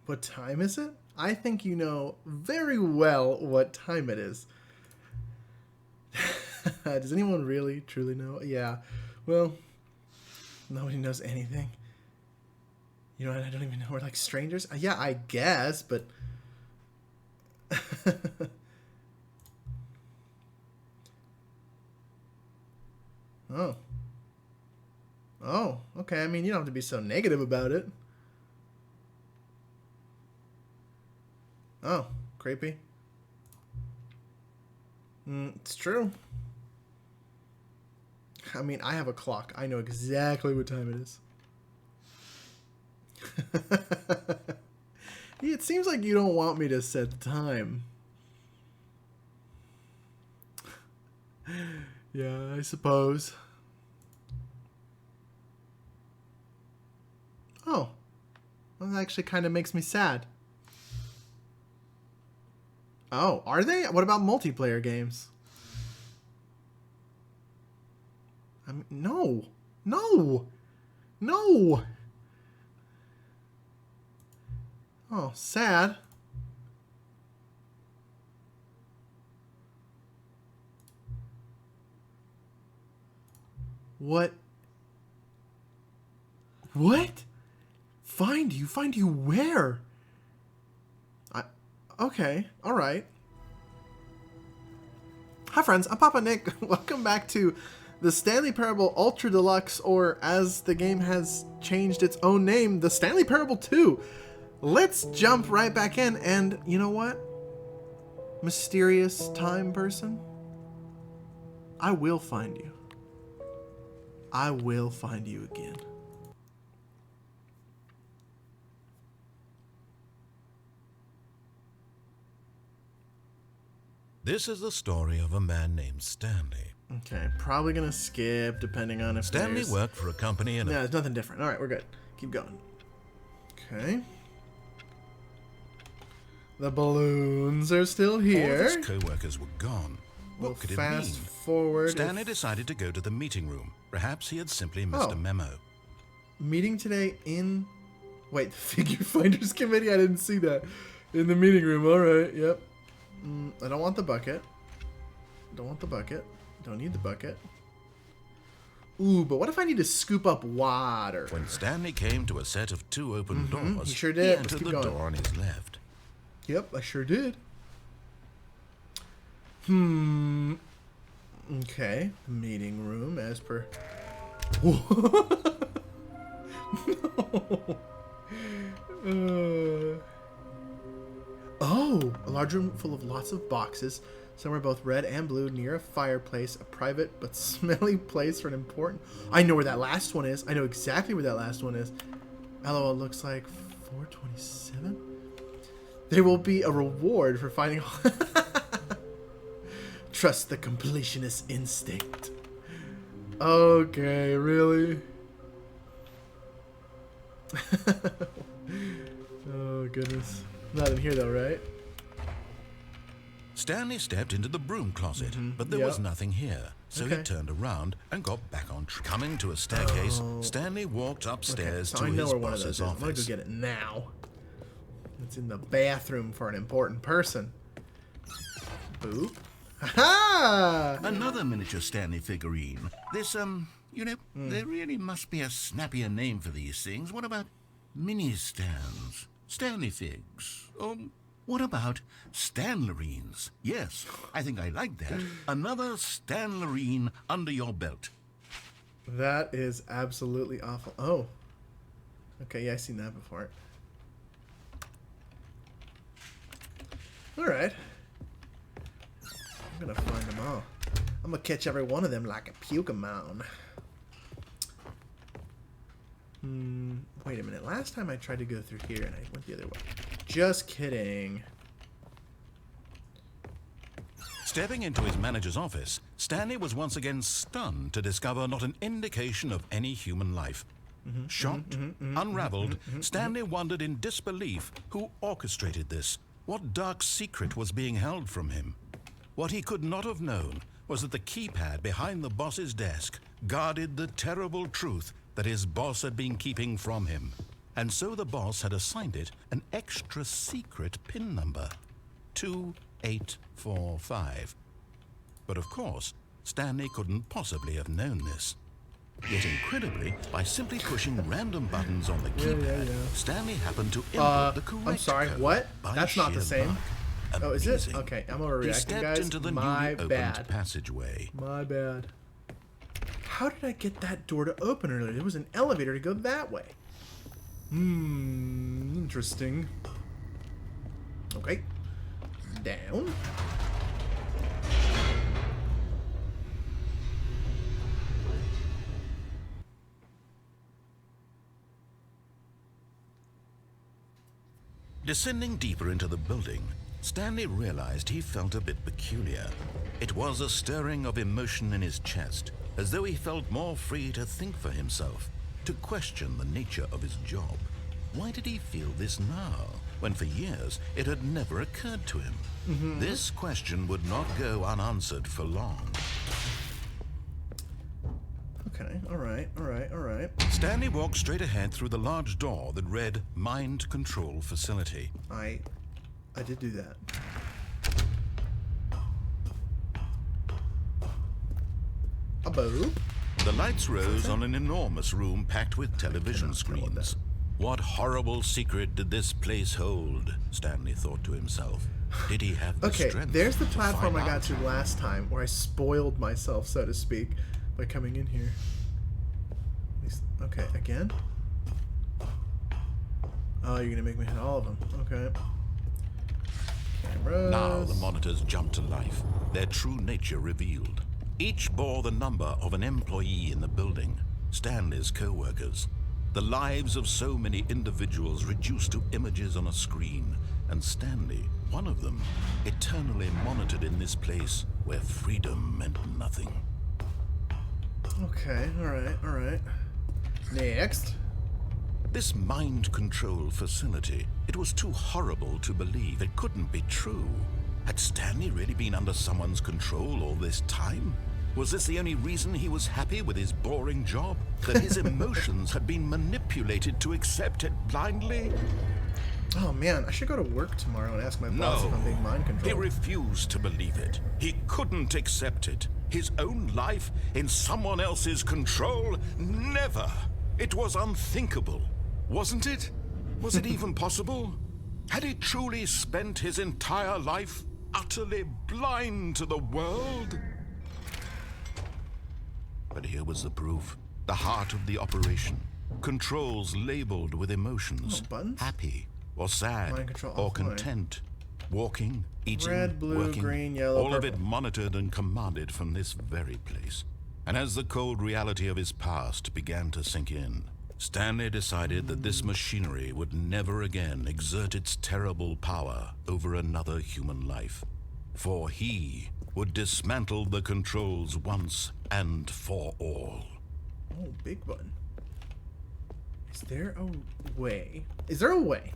What time is it? I think you know very well what time it is. Does anyone really, truly know? Yeah. Well, nobody knows anything. You know, I don't even know. We're like strangers? Yeah, I guess, but... Oh. Oh, okay. I mean, you don't have to be so negative about it. Oh, creepy. It's true. I mean, I have a clock. I know exactly what time it is. It seems like you don't want me to set the time. Yeah, I suppose. Oh. Well, that actually kind of makes me sad. Oh, are they? What about multiplayer games? I mean, no. No. No. Oh, sad. What? What? Find you? Find you where? Okay, alright. Hi friends, I'm Papa Nick. Welcome back to the Stanley Parable Ultra Deluxe, or as the game has changed its own name, the Stanley Parable 2. Let's jump right back in, and you know what? Mysterious time person? I will find you. I will find you again. This is the story of a man named Stanley. Okay, probably gonna skip depending on if Stanley worked for a company and... Yeah, there's nothing different. Alright, we're good. Keep going. Okay. The balloons are still here. All of his co-workers were gone. What could it mean? Fast forward. Stanley decided to go to the meeting room. Perhaps he had simply missed a memo. Meeting today in... Wait, the Figure Finders Committee? I didn't see that. In the meeting room. Alright, yep. I don't want the bucket. Don't want the bucket. Don't need the bucket. Ooh, but what if I need to scoop up water? When Stanley came to a set of two open doors, he sure did. He Let's entered keep the going. door on his left. Yep, I sure did. Okay. Meeting room as per... No. Oh, a large room full of lots of boxes. Some are both red and blue, near a fireplace. A private but smelly place for an important... I know where that last one is. I know exactly where that last one is. LOL, it looks like 427? There will be a reward for finding... Trust the completionist instinct. Okay, really? Oh, goodness. Not in here, though, right? Stanley stepped into the broom closet, but there was nothing here. So he turned around and got back on track. Coming to a staircase, Stanley walked upstairs to his boss's office. I'm gonna go get it now. It's in the bathroom for an important person. Boop. Ha-ha! Another miniature Stanley figurine. This, you know, there really must be a snappier name for these things. What about mini-stands? Stanley figs? What about Stanlerines? Yes, I think I like that. Another Stanlerine under your belt. That is absolutely awful. Oh. Okay, yeah, I've seen that before. Alright. I'm gonna find them all. I'm gonna catch every one of them like a Pokemon. Wait a minute. Last time I tried to go through here and I went the other way. Just kidding. Stepping into his manager's office, Stanley was once again stunned to discover not an indication of any human life. Shocked, unraveled, Stanley wondered in disbelief who orchestrated this. What dark secret was being held from him? What he could not have known was that the keypad behind the boss's desk guarded the terrible truth that his boss had been keeping from him. and so the boss had assigned it an extra secret PIN number, 2845. But of course, Stanley couldn't possibly have known this. Yet incredibly, by simply pushing random buttons on the keypad, Stanley happened to input the correct I'm sorry, code. what? By That's not the sheer same. luck. Oh, is it? Amazing. Okay, I'm He overreacting, stepped guys. into the My newly bad. opened passageway. My bad. How did I get that door to open earlier? There was an elevator to go that way. Interesting. Okay. Down. Descending deeper into the building, Stanley realized he felt a bit peculiar. It was a stirring of emotion in his chest, as though he felt more free to think for himself, to question the nature of his job. Why did he feel this now, when for years it had never occurred to him? This question would not go unanswered for long. Okay, alright. Stanley walked straight ahead through the large door that read Mind Control Facility. I did do that. Above. The lights rose on an enormous room packed with television screens. What horrible secret did this place hold? Stanley thought to himself. Did he have the Okay, strength there's the to platform find I got out? to last time, where I spoiled myself, so to speak, by coming in here. At least, okay, again? Oh, you're gonna make me hit all of them. Okay. Cameras. Now the monitors jumped to life, their true nature revealed. Each bore the number of an employee in the building, Stanley's co-workers. The lives of so many individuals reduced to images on a screen, and Stanley, one of them, eternally monitored in this place where freedom meant nothing. Okay, alright. Next. This mind control facility, it was too horrible to believe it couldn't be true. Had Stanley really been under someone's control all this time? Was this the only reason he was happy with his boring job? That his emotions had been manipulated to accept it blindly? Oh man, I should go to work tomorrow and ask my boss No. if I'm being mind He controlled. refused to believe it. He couldn't accept it. His own life in someone else's control? Never. It was unthinkable. Wasn't it? Was it even possible? Had he truly spent his entire life utterly blind to the world? But here was the proof. The heart of the operation. Controls labeled with emotions. Oh, buttons? Happy or sad Mind control or offline. content. Walking, eating, Red, blue, working. green, yellow, all of it purple. monitored and commanded from this very place. And as the cold reality of his past began to sink in, Stanley decided that this machinery would never again exert its terrible power over another human life. For he would dismantle the controls once and for all. Oh, big button. Is there a way? Is there a way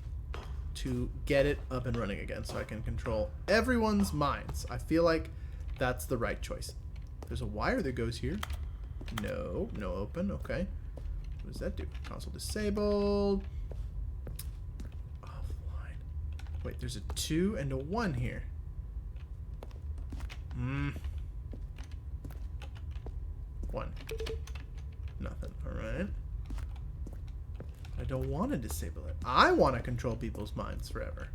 to get it up and running again so I can control everyone's minds? I feel like that's the right choice. There's a wire that goes here. No open. Okay. What does that do? Console disabled. Offline. Wait, there's a 2 and a 1 here. One. Nothing. Alright. I don't want to disable it. I want to control people's minds forever.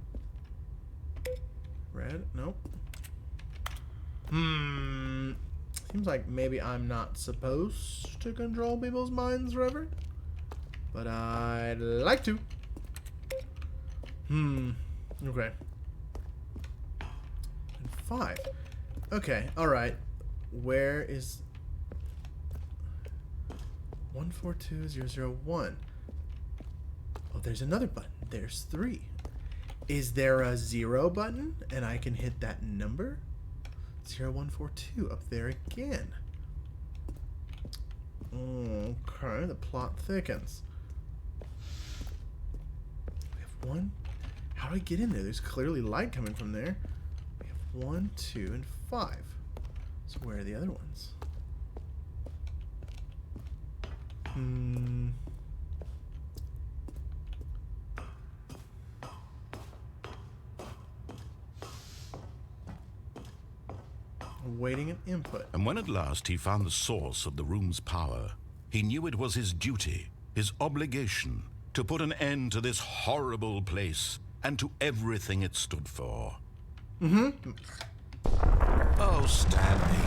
Red? Nope. Seems like maybe I'm not supposed to control people's minds forever. But I'd like to. Okay. And 5. Okay, alright. Where is 142001? Oh, there's another button. There's 3. Is there a 0 button and I can hit that number? 0142 up there again. Okay, the plot thickens. We have 1. How do I get in there? There's clearly light coming from there. We have 1, 2, and 5. So where are the other ones? awaiting an input. And when at last he found the source of the room's power, he knew it was his duty, his obligation, to put an end to this horrible place and to everything it stood for. Oh, Stanley,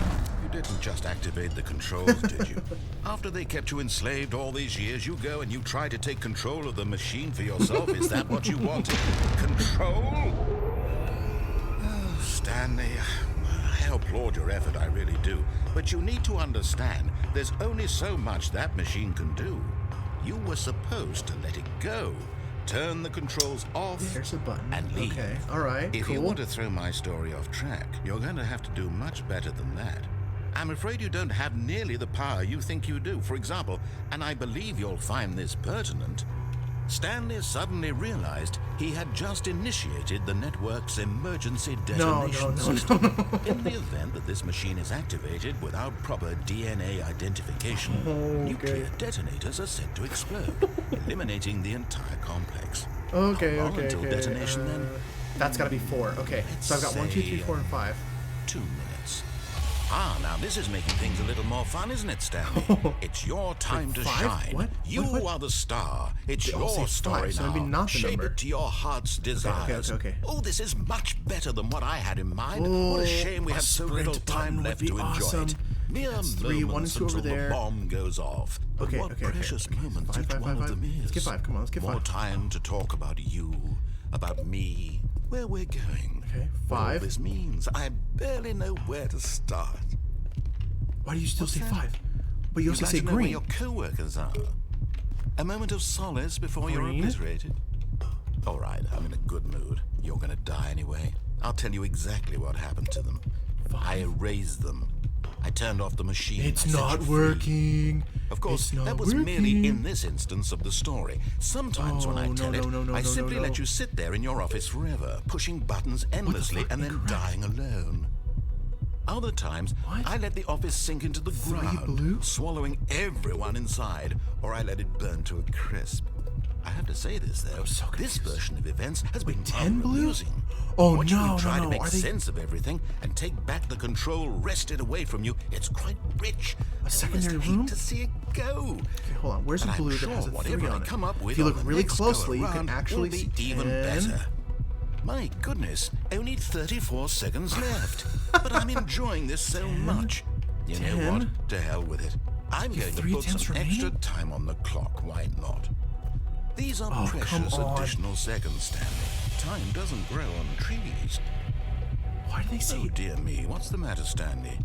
you didn't just activate the controls, did you? After they kept you enslaved all these years, you go and you try to take control of the machine for yourself. Is that what you wanted? Control? Oh, Stanley, I applaud your effort, I really do. But you need to understand, there's only so much that machine can do. You were supposed to let it go. Turn the controls off. There's a button. And leave. Okay, alright, If cool. you want to throw my story off track, you're going to have to do much better than that. I'm afraid you don't have nearly the power you think you do. For example, and I believe you'll find this pertinent, Stanley suddenly realized he had just initiated the network's emergency detonation system. In the event that this machine is activated without proper DNA identification, nuclear detonators are set to explode, eliminating the entire complex. Okay, How long okay, until okay. detonation then? That's gotta be 4. Okay, so I've got 1, 2, 3, 4, and 5. 2 minutes. Ah, now this is making things a little more fun, isn't it, Stanley? It's your time to 5? shine. What? You What? are the star. It's I'll say your story 5, so now. maybe not the Shape number. it to your heart's desires. okay. Oh, this is much better than what I had in mind. Oh, What a shame we a have so sprint little time button left would to be enjoy awesome. it. Mere That's 3, 1 and moments 2 over until there. the bomb goes off. But Okay, what okay. precious moments 5, each 5, one 5, of them 5. is. Let's get 5. Come on, let's get More 5. time to talk about you, about me, where we're going. Okay, What all 5. this means, I barely know where to start. Why do you still say that? 5? But you You'd also like say to know where green. your co-workers are. A moment of solace before you're Green? obliterated. All right, I'm in a good mood. You're gonna die anyway. I'll tell you exactly what happened to them. 5. I erased them. I turned off the machine. It's I set not you free. working. Of course, It's not that was working. merely in this instance of the story. Sometimes when I Oh, tell no, I simply no. let you sit there in your office forever, pushing buttons endlessly fuck? and then Incorrect. dying alone. Other times, What? I let the office sink into the 3 ground, blue? swallowing everyone inside, or I let it burn to a crisp. I have to say this, though. so This confused. version of events has been 10 rather blue? amusing. Oh, Watching no, you try no, to make are they- sense of everything and take back the control wrested away from you, it's quite rich. A secondary I almost hate room? to see it go. Okay, hold on. Where's But the I'm blue sure that has a 3 whatever on I it? come up with If you on look the really next go closely, you around can actually will see be even 10. better. My goodness, only 34 seconds left. But I'm enjoying this so much. You know 10. what? To hell with it. I'm going to 3 put attempts some extra remaining? time on the clock. Why not? These are Oh, come precious on. additional seconds, Stanley. Time doesn't grow on trees. Why do they say Oh dear me, what's the matter, Stanley?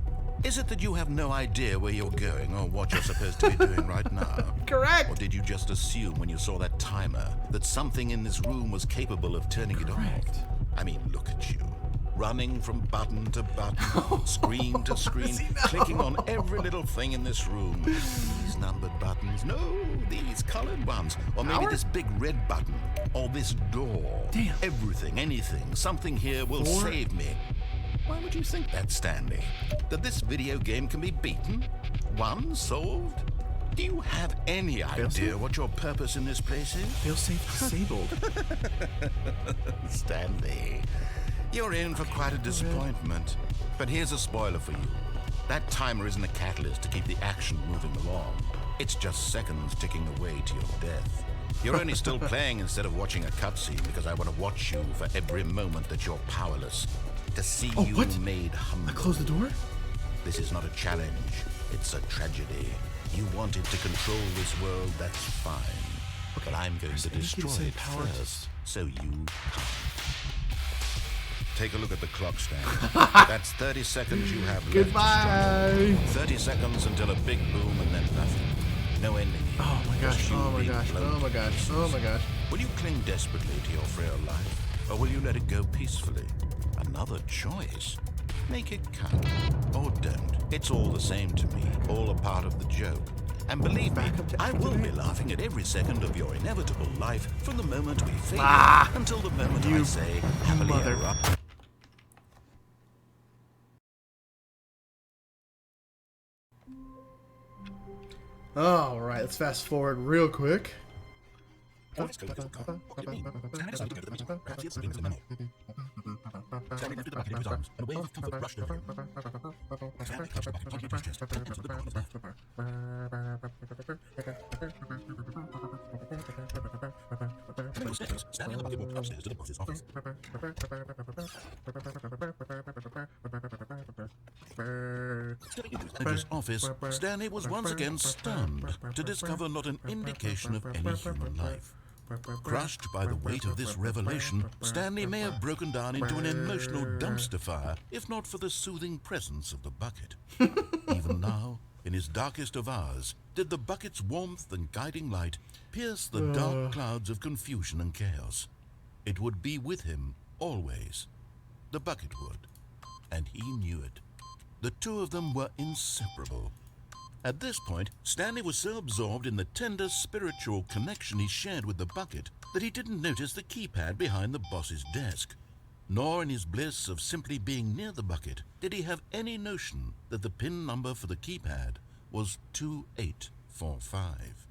Is it that you have no idea where you're going or what you're supposed to be doing right now? correct? Or did you just assume when you saw that timer that something in this room was capable of turning it Correct. off? I mean, look at you. Running from button to button, screen to screen, clicking on every little thing in this room. These numbered buttons, no, these colored ones. Or maybe Power? this big red button, or this door. Damn. Everything, anything, something here will 4. save me. Why would you think that, Stanley? That this video game can be beaten? Won? Solved? Do you have any idea Failsafe? what your purpose in this place is? Failsafe disabled. Stanley, you're in for quite a disappointment. But here's a spoiler for you. That timer isn't a catalyst to keep the action moving along. It's just seconds ticking away to your death. You're only still playing instead of watching a cutscene because I want to watch you for every moment that you're powerless. To see Oh, you what? made humble. I closed the door? This is not a challenge. It's a tragedy. You wanted to control this world, that's fine. But I'm going to There's anything to destroy say it power to- first, so you can't. Take a look at the clock, Stanley. That's 30 seconds you have left to Goodbye. struggle. 30 seconds until a big boom and then nothing. No ending. Oh my gosh, Just you oh my being gosh, blown oh my to gosh, oh pieces. my gosh. Will you cling desperately to your frail life, or will you let it go peacefully? Another choice. Make it count, or don't. It's all the same to me, all a part of the joke. And believe me, Back up to I will be activate? laughing at every second of your inevitable life from the moment we fail until the moment I You say, happily mother- ever up. Alright, let's fast forward real quick. Let's go to the car. What do you mean? Stanley decided to go to the meeting. Perhaps he had something to the memo. Stanley lifted the bucket into his arms, and a wave of comfort rushed over him. Stanley clutched the bucket tightly to his chest and answered the door on his left. Coming upstairs, Stanley and the bucket walked upstairs to the boss's office. Stepping into his manager's office, Stanley was once again stunned to discover not an indication of any human life. Crushed by the weight of this revelation, Stanley may have broken down into an emotional dumpster fire if not for the soothing presence of the bucket. Even now, in his darkest of hours, did the bucket's warmth and guiding light pierce the dark clouds of confusion and chaos. It would be with him always. The bucket would. And he knew it. The two of them were inseparable. At this point, Stanley was so absorbed in the tender spiritual connection he shared with the bucket that he didn't notice the keypad behind the boss's desk. Nor in his bliss of simply being near the bucket did he have any notion that the PIN number for the keypad was 2845.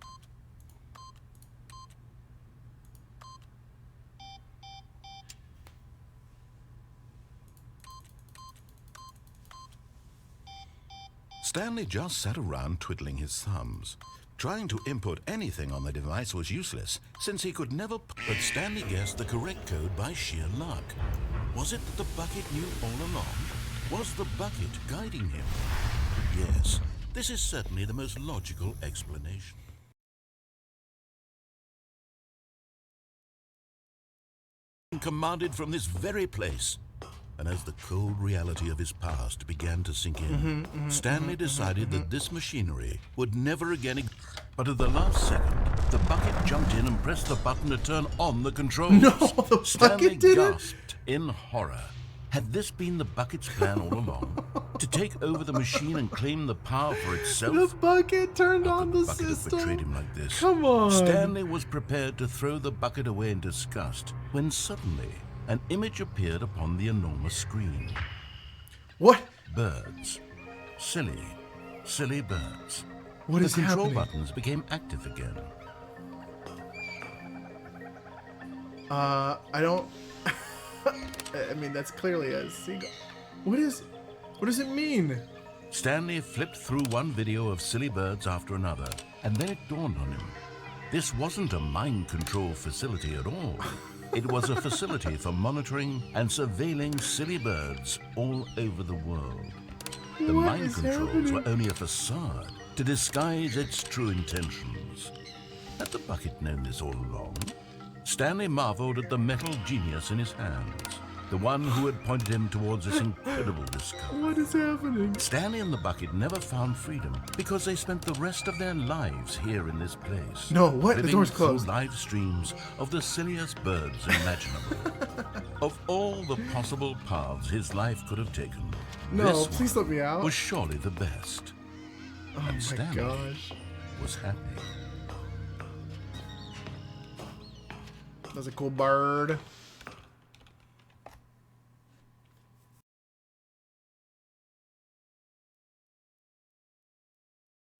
Stanley just sat around twiddling his thumbs. Trying to input anything on the device was useless, since he could never... But Stanley guessed the correct code by sheer luck. Was it that the bucket knew all along? Was the bucket guiding him? Yes, this is certainly the most logical explanation. Commanded from this very place. And as the cold reality of his past began to sink in, Stanley decided that this machinery would never again... But at the last second, the bucket jumped in and pressed the button to turn on the controls. No, the bucket Stanley did gasped in horror. Had this been the bucket's plan all along? To take over the machine and claim the power for itself? The bucket turned How on could the bucket have system. betrayed him like this? Come on. Stanley was prepared to throw the bucket away in disgust when suddenly an image appeared upon the enormous screen. What? Birds. Silly, silly birds. What is the control happening? buttons became active again. I don't... I mean, that's clearly a seagull. What does it mean? Stanley flipped through one video of silly birds after another, and then it dawned on him. This wasn't a mind control facility at all. It was a facility for monitoring and surveilling silly birds all over the world. The What mind is controls happening? were only a facade to disguise its true intentions. Had the bucket known this all along? Stanley marveled at the metal genius in his hands, the one who had pointed him towards this incredible discovery. What is happening? Stanley and the bucket never found freedom because they spent the rest of their lives here in this place. No, what? The Living door's through closed. live streams of the silliest birds imaginable. Of all the possible paths his life could have taken, No, this please one let me out. was surely the best. Oh And my Stanley gosh. was happy. That's a cool bird.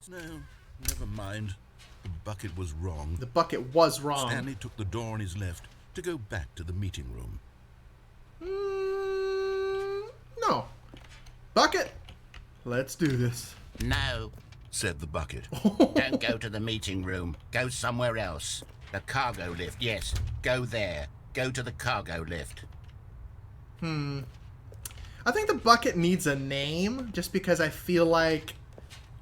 No, never mind. The bucket was wrong. The bucket was wrong. Stanley took the door on his left to go back to the meeting room. No. Bucket, let's do this. No, Said the bucket. don't go to the meeting room. Go somewhere else. The cargo lift, yes. Go there. Go to the cargo lift. I think the bucket needs a name just because I feel like,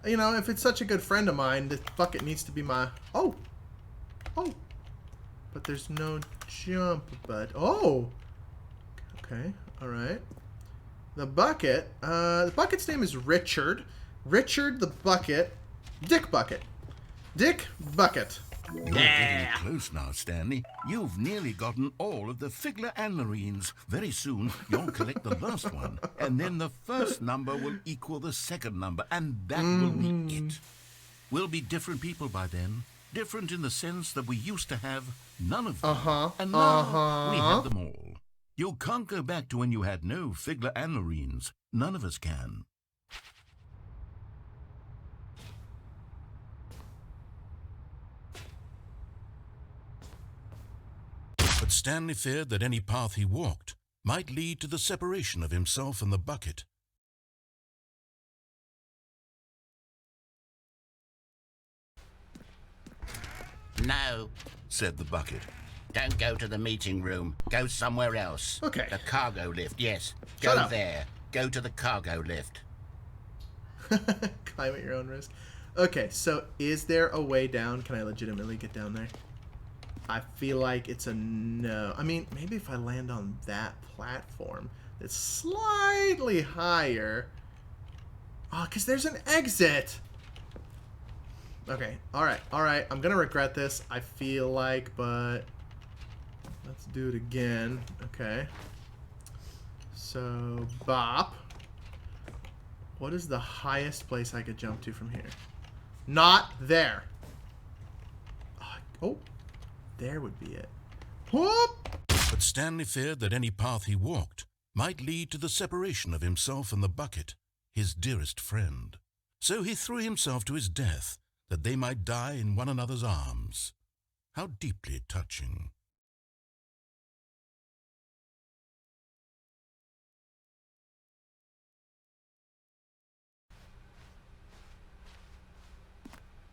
you know, if it's such a good friend of mine, the bucket needs to be my... Oh. But there's no jump, but... Oh. Okay, alright. The bucket's name is Richard. Richard the Bucket. Dick Bucket. Dick Bucket. You're getting close now, Stanley. You've nearly gotten all of the Figler and Marines. Very soon, you'll collect the last one. And then the first number will equal the second number. And that will be it. We'll be different people by then. Different in the sense that we used to have none of them. And now we have them all. You can't go back to when you had no Figler and Marines. None of us can. But Stanley feared that any path he walked might lead to the separation of himself and the bucket. No, said the bucket. Don't go to the meeting room. Go somewhere else. Okay. The cargo lift, yes. Shut Go up. there. Go to the cargo lift. Climb at your own risk. Okay, so is there a way down? Can I legitimately get down there? I feel like it's a no. I mean, maybe if I land on that platform that's slightly higher. Oh, because there's an exit. Okay, alright. I'm gonna regret this, I feel like, but let's do it again. Okay. So, bop. What is the highest place I could jump to from here? Not there. Oh, there would be it. Whoop! But Stanley feared that any path he walked might lead to the separation of himself and the bucket, his dearest friend. So he threw himself to his death, that they might die in one another's arms. How deeply touching.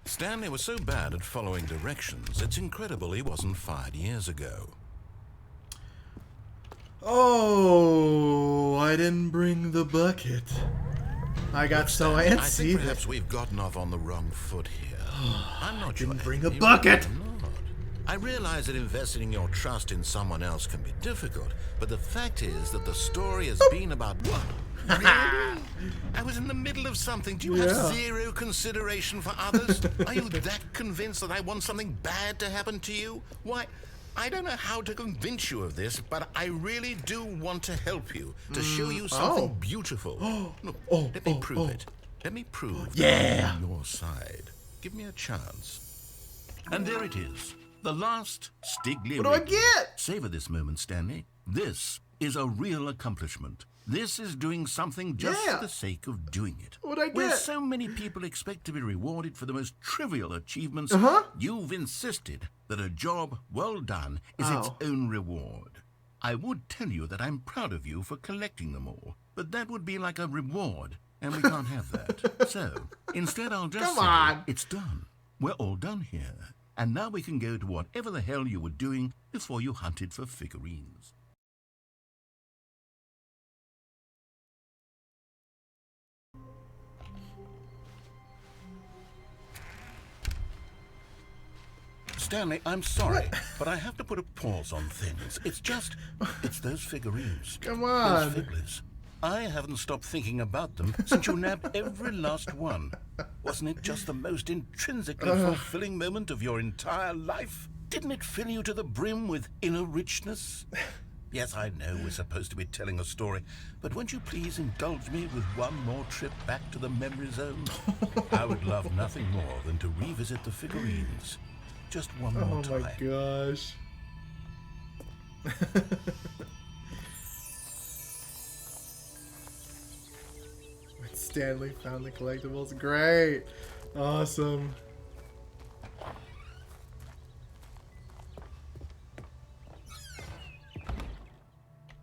Stanley was so bad at following directions, it's incredible he wasn't fired years ago. Oh, I didn't bring the bucket. I got so Stanley, I antsy think that perhaps we've gotten off on the wrong foot here. I'm not didn't your bring a enemy, bucket. I'm not. I realize that investing your trust in someone else can be difficult, but the fact is that the story has been about what? Really? I was in the middle of something. Do you have zero consideration for others? Are you that convinced that I want something bad to happen to you? Why, I don't know how to convince you of this, but I really do want to help you, to show you something beautiful. Look, let me prove it. Let me prove that I'm on your side. Give me a chance. And there it is. The last Stiggly What do I get? Savor this moment, Stanley. This is a real accomplishment. This is doing something just for the sake of doing it. What'd I get? Where so many people expect to be rewarded for the most trivial achievements, you've insisted that a job well done is its own reward. I would tell you that I'm proud of you for collecting them all, but that would be like a reward, and we can't have that. So, instead I'll just say, it's done. We're all done here. And now we can go to whatever the hell you were doing before you hunted for figurines. Stanley, I'm sorry, but I have to put a pause on things. It's those figurines. Come on. Those figglers. I haven't stopped thinking about them since you nabbed every last one. Wasn't it just the most intrinsically fulfilling moment of your entire life? Didn't it fill you to the brim with inner richness? Yes, I know we're supposed to be telling a story, but won't you please indulge me with one more trip back to the memory zone? I would love nothing more than to revisit the figurines. Just one more time. Oh my gosh. When Stanley found the collectibles. Great. Awesome.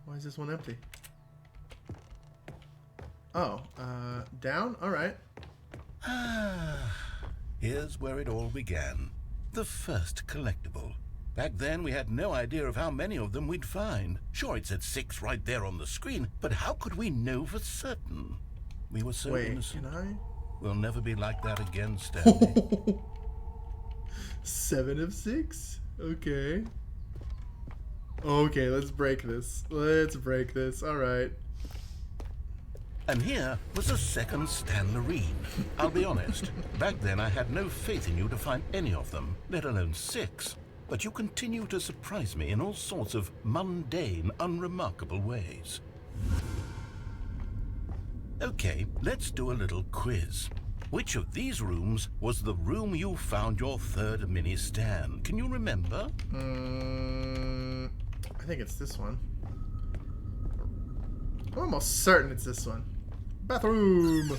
Why is this one empty? Oh, down? Alright. Here's where it all began. The first collectible. Back then, we had no idea of how many of them we'd find. Sure, it said 6 right there on the screen, but how could we know for certain? We were so innocent. Can I? We'll never be like that again, Stanley. 7 of 6? Okay. Okay, let's break this. Let's break this. Alright. And here was a second Stanlerine. I'll be honest, back then I had no faith in you to find any of them, let alone 6. But you continue to surprise me in all sorts of mundane, unremarkable ways. Okay, let's do a little quiz. Which of these rooms was the room you found your third mini stand? Can you remember? I think it's this one. I'm almost certain it's this one. Bathroom!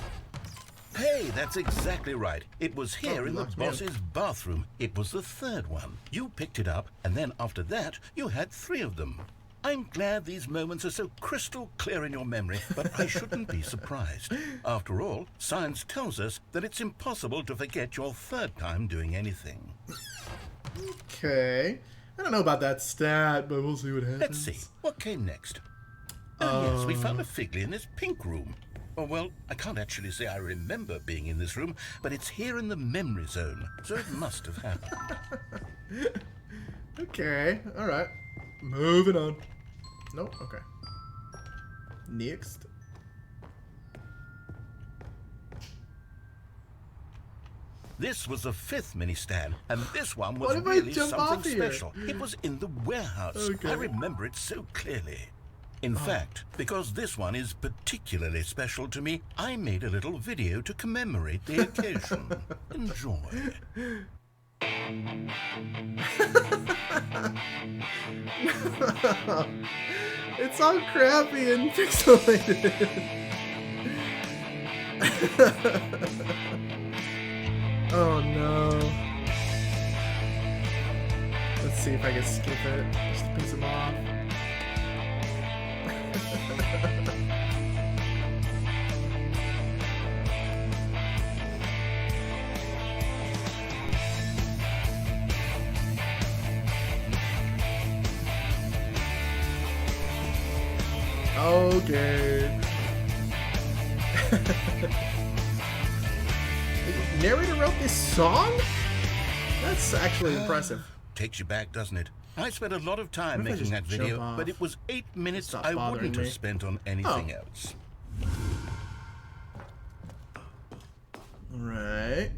Hey, that's exactly right. It was here in the locked me in. boss's bathroom. It was the third one. You picked it up, and then after that, you had 3 of them. I'm glad these moments are so crystal clear in your memory, but I shouldn't be surprised. After all, science tells us that it's impossible to forget your third time doing anything. Okay. I don't know about that stat, but we'll see what happens. Let's see. What came next? Oh, yes, we found a Figly in this pink room. Oh, well, I can't actually say I remember being in this room, but it's here in the memory zone, so it must have happened. Okay, alright. Moving on. Nope, okay. Next. This was the 5th mini stand, and this one was What if I really jump off something here? special. It was in the warehouse. Okay. I remember it so clearly. In fact, because this one is particularly special to me, I made a little video to commemorate the occasion. Enjoy. It's all crappy and pixelated. Oh no. Let's see if I can skip it. Just to piss him off. Okay. The narrator wrote this song? That's actually impressive. Takes you back, doesn't it? I spent a lot of time What if I making that just jump video, off? but it was 8 minutes Stop I bothering wouldn't me. have spent on anything Oh. else. Alright.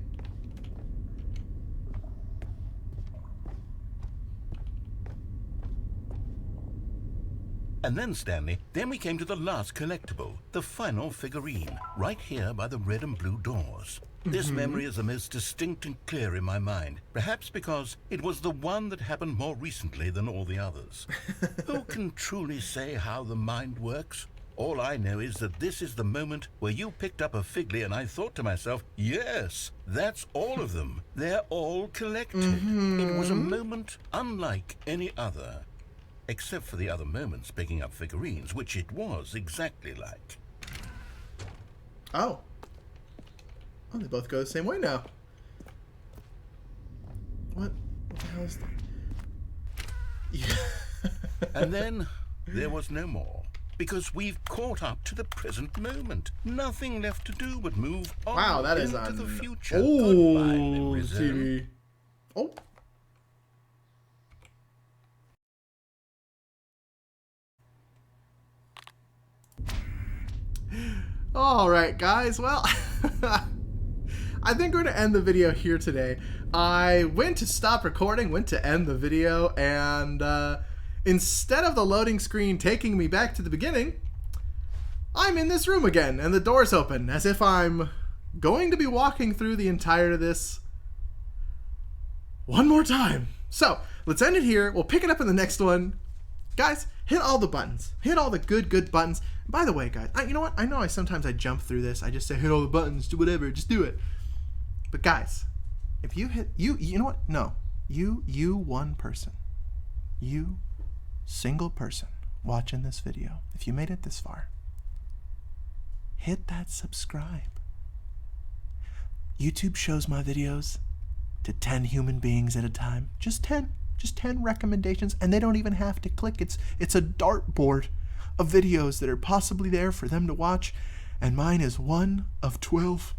And then, Stanley, then we came to the last collectible, the Final Figurine, right here by the red and blue doors. This memory is the most distinct and clear in my mind, perhaps because it was the one that happened more recently than all the others. Who can truly say how the mind works? All I know is that this is the moment where you picked up a Figly and I thought to myself, yes, that's all of them. They're all collected. It was a moment unlike any other. Except for the other moments picking up figurines, which it was exactly like. Oh. Oh, they both go the same way now. What the hell is that? Yeah. And then there was no more. Because we've caught up to the present moment. Nothing left to do but move on Wow, that is into on the future. old Goodbye, memory zone. TV. Oh. All right, guys. Well, I think we're going to end the video here today. I went to stop recording, went to end the video, and instead of the loading screen taking me back to the beginning, I'm in this room again, and the door's open, as if I'm going to be walking through the entirety of this one more time. So, let's end it here. We'll pick it up in the next one. Guys, hit all the buttons. Hit all the good buttons. By the way, guys, you know what? I know sometimes I jump through this. I just say hit all the buttons, do whatever, just do it. But guys, if you hit, you know what? No. You one person. You single person watching this video. If you made it this far, hit that subscribe. YouTube shows my videos to 10 human beings at a time. Just 10 recommendations, and they don't even have to click. It's a dartboard of videos that are possibly there for them to watch, and mine is 1 of 12.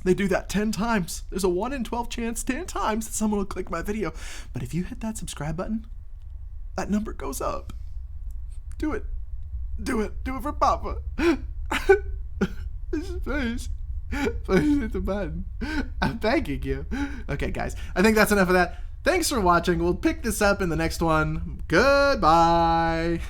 They do that 10 times. There's a 1 in 12 chance 10 times that someone will click my video. But if you hit that subscribe button, that number goes up. Do it. Do it for Papa. Please hit the button. I'm thanking you. Okay, guys, I think that's enough of that. Thanks for watching. We'll pick this up in the next one. Goodbye.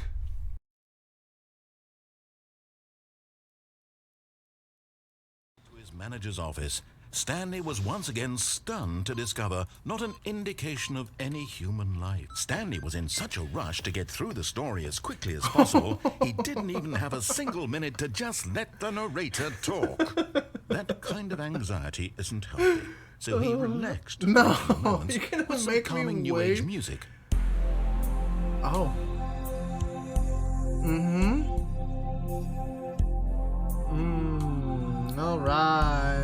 To his manager's office, Stanley was once again stunned to discover not an indication of any human life. Stanley was in such a rush to get through the story as quickly as possible, he didn't even have a single minute to just let the narrator talk. That kind of anxiety isn't healthy, so he relaxed for No, a few moments you're gonna with some make me calming new wait. age music. Oh. All right.